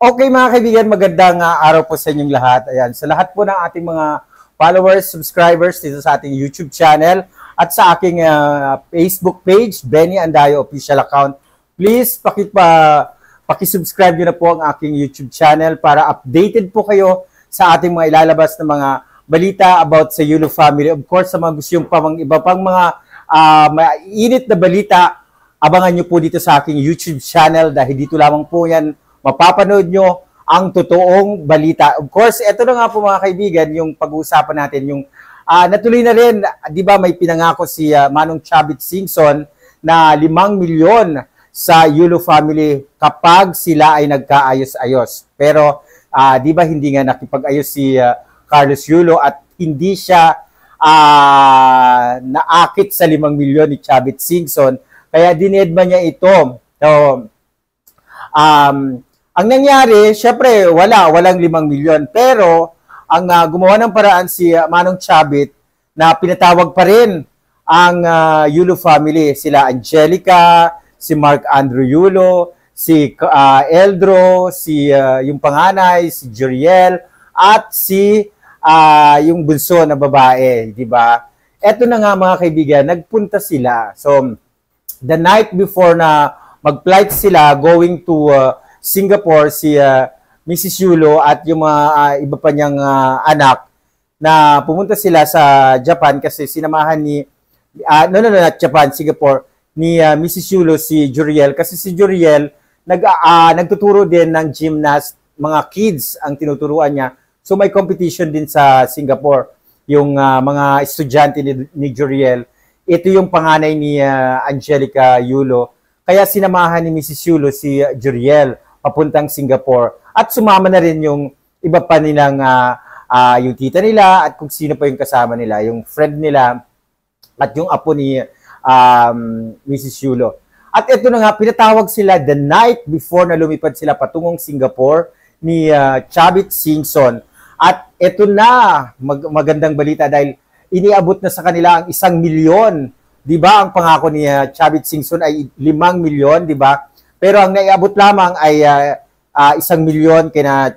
Okay mga kaibigan, magandang araw po sa inyong lahat. Ayan, sa lahat po ng ating mga followers, subscribers dito sa ating YouTube channel at sa aking Facebook page, Benny Andayo Official Account. Please paki-subscribe nyo na po ang aking YouTube channel para updated po kayo sa ating mga ilalabas na mga balita about sa Yulo family. Of course, sa mga gusto yung iba pang mga mainit na balita, abangan nyo po dito sa aking YouTube channel dahil dito lamang po yan mapapanood nyo ang totoong balita. Of course, ito na nga po mga kaibigan, yung pag-uusapan natin, yung natuloy na rin, di ba may pinangako si Manong Chavit Singson na 5 milyon sa Yulo family kapag sila ay nagkaayos-ayos. Pero di ba hindi nga nakipag-ayos si Carlos Yulo at hindi siya naakit sa 5 milyon ni Chavit Singson, kaya dinedma niya ito. So, ang nangyari, syempre, walang 5 milyon. Pero, ang gumawa ng paraan si Manong Chavit na pinatawag pa rin ang Yulo family. Sila Angelica, si Mark Andrew Yulo, si Eldro, si yung panganay, si Jeriel, at si yung bunso na babae, di ba? Eto na nga mga kaibigan, nagpunta sila. So, the night before na mag-flight sila going to Singapore, si Mrs. Yulo at yung mga iba pa niyang anak na pumunta sila sa Japan kasi sinamahan ni not Japan, Singapore, ni Mrs. Yulo si Jeriel kasi si Jeriel nagtuturo din ng gymnast, mga kids ang tinuturuan niya. So may competition din sa Singapore yung mga estudyante ni Jeriel. Ito yung panganay ni Angelica Yulo. Kaya sinamahan ni Mrs. Yulo si Jeriel papuntang Singapore. At sumama na rin yung iba pa nilang, yung tita nila at kung sino pa yung kasama nila, yung friend nila at yung apo ni Mrs. Yulo. At ito na nga, pinatawag sila the night before na lumipad sila patungong Singapore ni Chavit Singson. At ito na, magandang balita dahil iniabot na sa kanila ang 1 milyon. Di ba? Ang pangako ni Chavit Singson ay 5 milyon, di ba? Pero ang naiabot lamang ay 1 milyon kina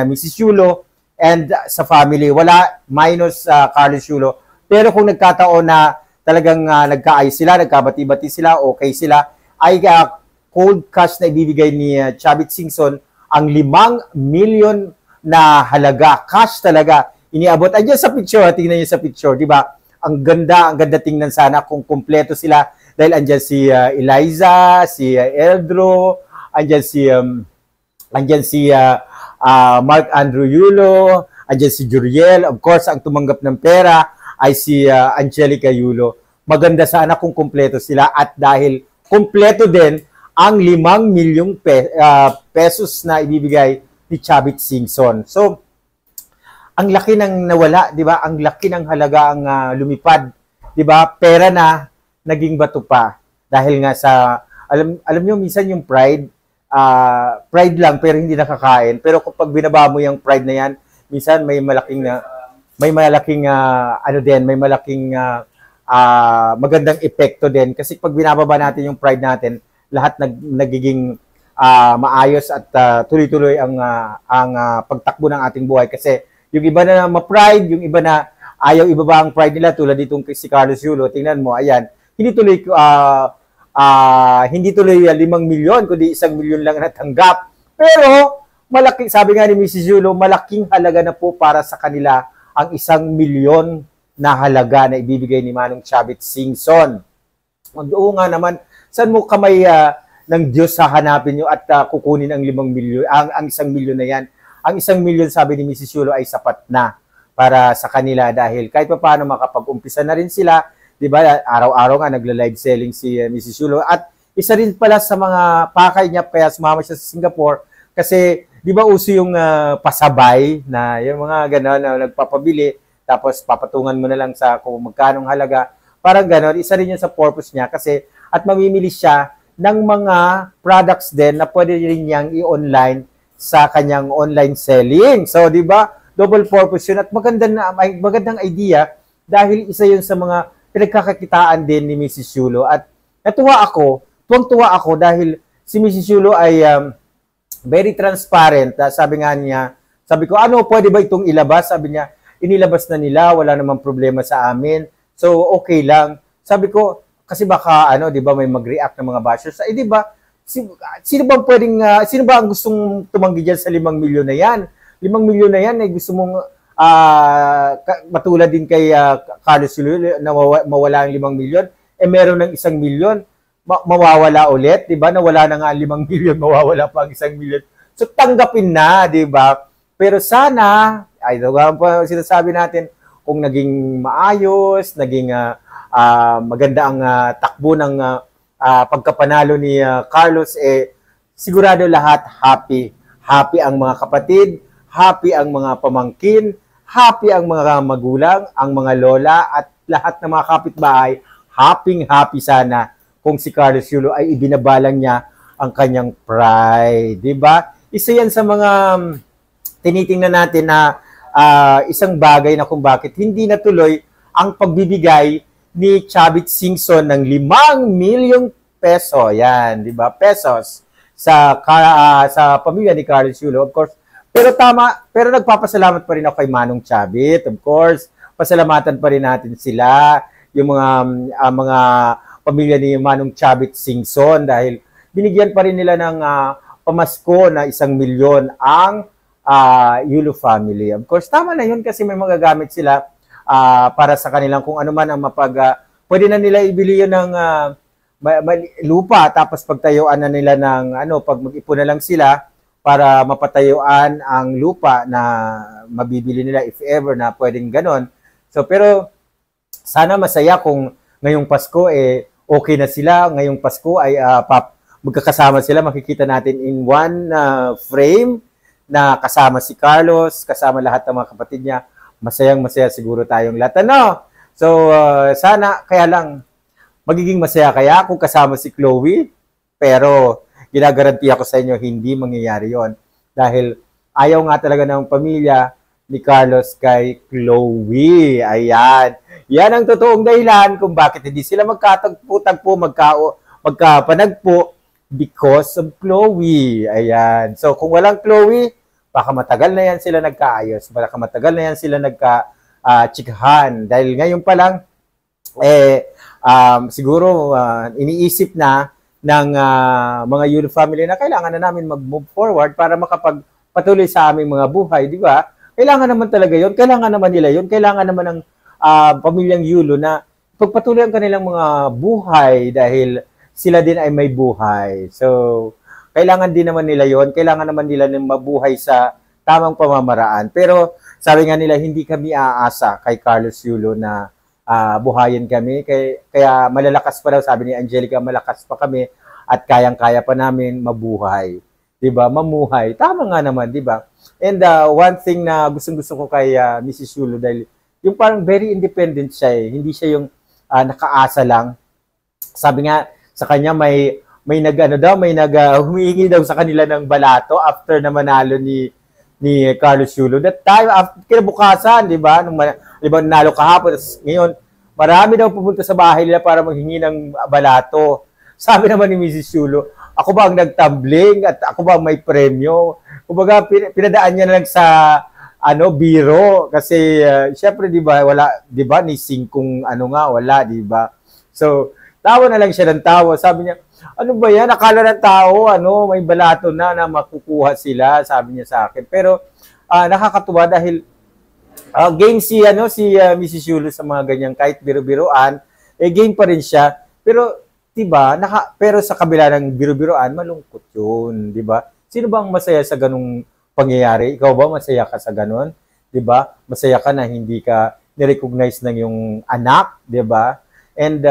Mrs. Yulo and sa family. Wala, minus Carlos Yulo. Pero kung nagkataon na talagang nagkaayos sila, nagkabati-bati sila, okay sila, ay cold cash na ibibigay ni Chavit Singson ang 5 milyon na halaga. Cash talaga. Iniabot. Andiyan sa picture, tingnan niyo sa picture, di ba? Ang ganda tingnan sana kung kumpleto sila. Dahil andyan si Eliza, si Eldro, andyan si Mark Andrew Yulo, andyan si Jeriel. Of course, ang tumanggap ng pera ay si Angelica Yulo. Maganda sana kung kumpleto sila at dahil kumpleto din ang 5 milyong pesos na ibibigay ni Chavit Singson. So, ang laki ng nawala, di ba? Ang laki ng halaga ang lumipad, di ba? Pera na, naging bato pa. Dahil nga sa, alam nyo, minsan yung pride lang pero hindi nakakain. Pero kapag binaba mo yung pride na yan, minsan may malaking magandang epekto din. Kasi pag binababa natin yung pride natin, lahat nagiging maayos at tuloy-tuloy ang pagtakbo ng ating buhay. Kasi yung iba na ma-pride, yung iba na ayaw ibaba ang pride nila tulad ditong si Carlos Yulo, tingnan mo, ayan, hindi tuloy 5 milyon, kundi 1 milyon lang natanggap. Pero, malaki, sabi nga ni Mrs. Yulo, malaking halaga na po para sa kanila ang 1 milyon na halaga na ibibigay ni Manong Chavit Singson. Oo nga naman, saan mo kamay ng Diyos hahanapin nyo at kukunin ang 5 milyon, ang 1 milyon na yan? Ang 1 milyon, sabi ni Mrs. Yulo, ay sapat na para sa kanila dahil kahit pa paano makapag-umpisa na rin sila, di ba, araw-araw nga nagla-live selling si Mrs. Yulo. At isa rin pala sa mga pakay niya, kaya sumama siya sa Singapore kasi di ba uso yung pasabay na yung mga gano'n na nagpapabili tapos papatungan mo na lang sa kung magkanong halaga. Parang gano'n, isa rin yun sa purpose niya kasi at mamimili siya ng mga products din na pwede rin niyang i-online sa kanyang online selling. So, di ba, double purpose yun at magandang idea dahil isa yun sa mga pinagkakakitaan din ni Mrs. Yulo. At tuwang-tuwa ako dahil si Mrs. Yulo ay very transparent. Sabi nga niya, sabi ko, ano, pwede ba itong ilabas? Sabi niya, inilabas na nila, wala namang problema sa amin. So, okay lang. Sabi ko, kasi baka, ano, di ba, may mag-react ng mga bashers. Eh, di ba, sino ba pwedeng, sino ba ang gustong tumanggi dyan sa 5 milyon na yan? 5 milyon na yan, eh, gusto mong matulad din kay Carlos Yulo na mawala ang 5 milyon, eh meron ng 1 milyon, mawawala ulit, di ba? Nawala na nga 5 milyon, mawawala pa ang 1 milyon. So, tanggapin na, di ba? Pero sana, ay, sinasabi natin, kung naging maayos, naging maganda ang takbo ng pagkapanalo ni Carlos, eh, sigurado lahat happy. Happy ang mga kapatid, happy ang mga pamangkin, happy ang mga magulang, ang mga lola, at lahat ng mga kapitbahay, happy sana kung si Carlos Yulo ay ibinabalang niya ang kanyang pride. Diba? Isa yan sa mga tinitingnan natin na isang bagay na kung bakit hindi natuloy ang pagbibigay ni Chavit Singson ng 5 milyong peso. Yan, di ba? Pesos sa pamilya ni Carlos Yulo, of course. Pero tama, pero nagpapasalamat pa rin ako kay Manong Chavit, of course. Pasalamatan pa rin natin sila, yung mga pamilya ni Manong Chavit Singson, dahil binigyan pa rin nila ng pamasko na 1 milyon ang Yulo family. Of course, tama na yun kasi may magagamit sila para sa kanilang kung ano man ang pwede na nila ibili yun ng lupa, tapos pagtayuan na nila ng pag mag-ipon na lang sila para mapatayuan ang lupa na mabibili nila if ever na pwedeng ganon. So, pero sana masaya kung ngayong Pasko okay na sila, ngayong Pasko ay magkakasama sila, makikita natin in one frame na kasama si Carlos, kasama lahat ng mga kapatid niya. Masayang-masaya siguro tayong lahat. So, sana, kaya lang, magiging masaya kaya kung kasama si Chloe, pero ginagaranti ako sa inyo, hindi mangyayari yon dahil ayaw nga talaga ng pamilya ni Carlos kay Chloe. Ayan. Yan ang totoong dahilan kung bakit hindi sila magkatagpo-tagpo, magkapanagpo because of Chloe. Ayan. So, kung walang Chloe, baka matagal na yan sila nagkaayos. Baka matagal na yan sila nagka-chikahan. Dahil ngayon pa lang, siguro iniisip na ng mga Yulo family na kailangan na namin mag-move forward para makapagpatuloy sa aming mga buhay. Di ba? Kailangan naman talaga yun. Kailangan naman nila yun. Kailangan naman ng pamilyang Yulo na pagpatuloy ang kanilang mga buhay dahil sila din ay may buhay. So, kailangan din naman nila yon, kailangan naman nila ng mabuhay sa tamang pamamaraan. Pero sabi nga nila, hindi kami aasa kay Carlos Yulo na buhayin kami. Kaya malalakas pa daw, sabi ni Angelica, malakas pa kami at kayang-kaya pa namin mabuhay. Diba? Mamuhay. Tama nga naman, diba? And one thing na gustong-gusto ko kay Mrs. Yulo, dahil yung parang very independent siya eh. Hindi siya yung nakaasa lang. Sabi nga, sa kanya may humihingi daw sa kanila ng balato after na manalo ni Carlos Yulo. That time, kinabukasan, di ba? Nanalo kahapon. Ngayon, marami daw pupunta sa bahay nila para maghingi ng balato. Sabi naman ni Mrs. Yulo, ako ba ang nagtumbling at ako ba ang may premyo? Kumbaga, pinadaan niya na lang sa biro. Kasi, syempre, di ba, wala, di ba, ni singkong wala, di ba? So, tawa na lang siya ng tawa. Sabi niya, ano ba yan? Akala ng tao, may balato na makukuha sila, sabi niya sa akin. Pero nakakatuwa dahil game si Mrs. Yulo sa mga ganyan, kahit biro-biroan, game pa rin siya. Pero, diba, pero sa kabila ng biro-biroan, malungkot yun, diba? Sino ba ang masaya sa ganung pangyayari? Ikaw ba masaya ka sa ganun? Diba? Masaya ka na hindi ka nirecognize ng yung anak, diba? And,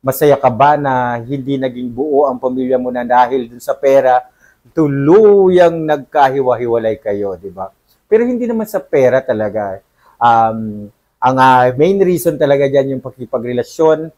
masaya ka ba na hindi naging buo ang pamilya mo na dahil dun sa pera, tuluyang nagkahiwa-hiwalay kayo, di ba? Pero hindi naman sa pera talaga. Ang main reason talaga dyan yung pakipagrelasyon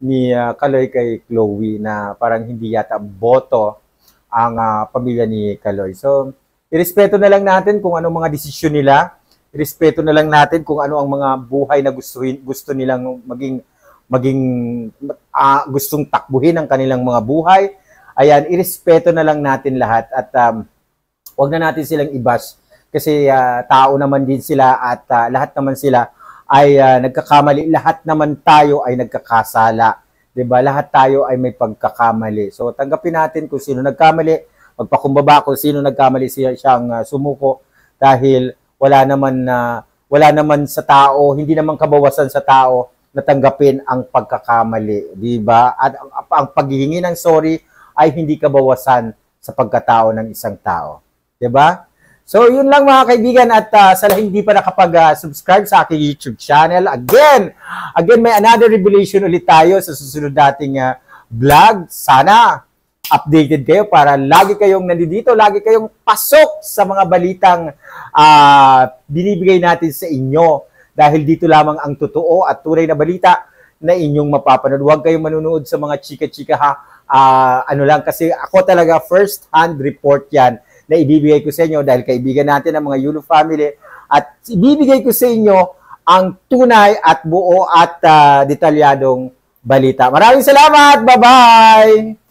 ni Kaloy kay Chloe na parang hindi yata boto ang pamilya ni Kaloy. So, irespeto na lang natin kung anong mga desisyon nila. Irespeto na lang natin kung ano ang mga buhay na gusto nilang gustong takbuhin ang kanilang mga buhay. Ayan, irespeto na lang natin lahat at wag na natin silang i-bash kasi tao naman din sila at lahat naman sila ay nagkakamali. Lahat naman tayo ay nagkakasala. 'Di ba? Lahat tayo ay may pagkakamali. So tanggapin natin kung sino nagkamali, magpakumbaba kung sino nagkamali siyang sumuko dahil wala naman sa tao, hindi naman kabawasan sa tao na tanggapin ang pagkakamali, 'di ba? At ang paghihingi ng sorry ay hindi kabawasan sa pagkatao ng isang tao, 'di ba? So, yun lang mga kaibigan at sa hindi pa nakapag-subscribe sa aking YouTube channel, again, may another revelation ulit tayo sa susunod nating vlog. Sana updated kayo para lagi kayong nandito, lagi kayong pasok sa mga balitang binibigay natin sa inyo dahil dito lamang ang totoo at tunay na balita na inyong mapapanood. Huwag kayong manunood sa mga chika-chika ha. Ano lang kasi ako talaga first hand report yan na ibibigay ko sa inyo dahil kaibigan natin ang mga Yulo family at ibibigay ko sa inyo ang tunay at buo at detalyadong balita. Maraming salamat! Bye-bye!